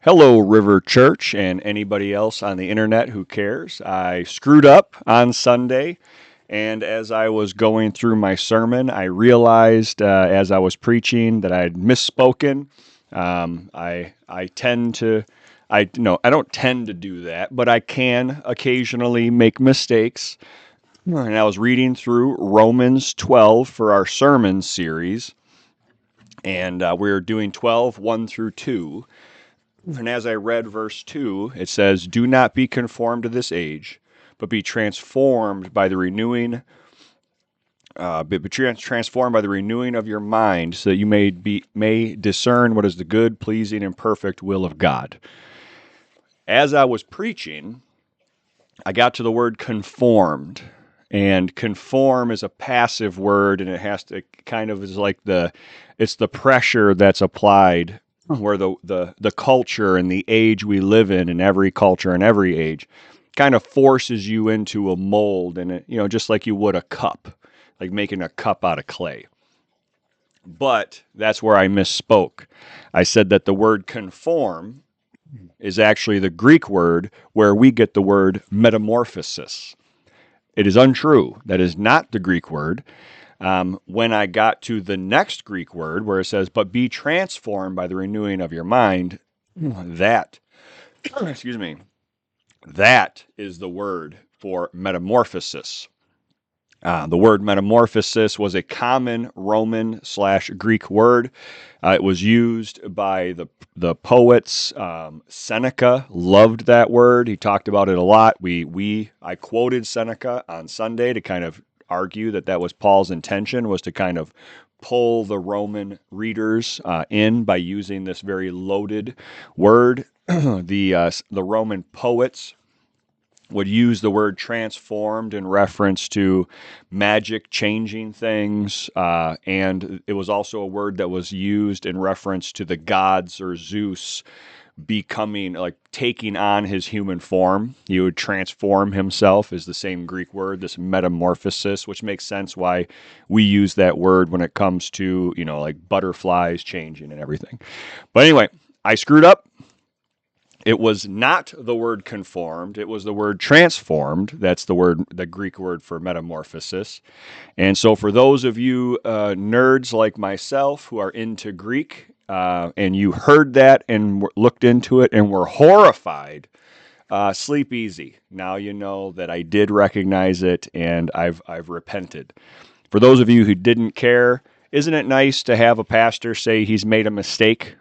Hello, River Church, and anybody else on the internet who cares. I screwed up on Sunday, and as I was going through my sermon, I realized as I was preaching that I had misspoken. I tend to, I no, I don't tend to do that, but I can occasionally make mistakes. And I was reading through Romans 12 for our sermon series, and we're doing 12, 1 through 2. And as I read verse 2, it says, "Do not be conformed to this age, but be transformed by the renewing, transformed by the renewing of your mind, so that you may discern what is the good, pleasing, and perfect will of God." As I was preaching, I got to the word conformed. And conform is a passive word, and it has to kind of is like it's the pressure that's applied where the culture and the age we live in every culture and every age kind of forces you into a mold, and just like you would a cup, like making a cup out of clay. But that's where I misspoke. I said that the word conform is actually the Greek word where we get the word metamorphosis. It is untrue. That is not the Greek word. When I got to the next Greek word where it says, "but be transformed by the renewing of your mind," that, excuse me, that is the word for metamorphosis. The word metamorphosis was a common Roman/Greek word. It was used by the poets. Seneca loved that word. He talked about it a lot. I quoted Seneca on Sunday to kind of argue that was Paul's intention, was to kind of pull the Roman readers in by using this very loaded word. The Roman poets would use the word transformed in reference to magic changing things. And it was also a word that was used in reference to the gods or Zeus becoming, like taking on his human form. He would transform himself, is the same Greek word, this metamorphosis, which makes sense why we use that word when it comes to, like butterflies changing and everything. But anyway, I screwed up. It was not the word conformed. It was the word transformed. That's the Greek word for metamorphosis. And so for those of you nerds like myself who are into Greek, and you heard that and looked into it and were horrified, sleep easy. Now you know that I did recognize it, and I've repented. For those of you who didn't care, isn't it nice to have a pastor say he's made a mistake?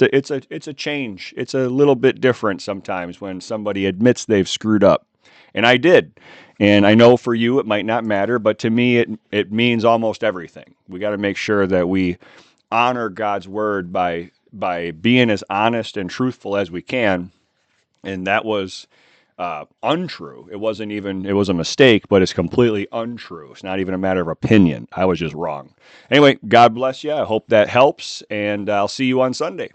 It's a change. It's a little bit different sometimes when somebody admits they've screwed up. And I did. And I know for you it might not matter, but to me it means almost everything. We got to make sure that we honor God's word by being as honest and truthful as we can. And that was untrue. It was a mistake, but it's completely untrue. It's not even a matter of opinion. I was just wrong. Anyway, God bless you. I hope that helps, and I'll see you on Sunday.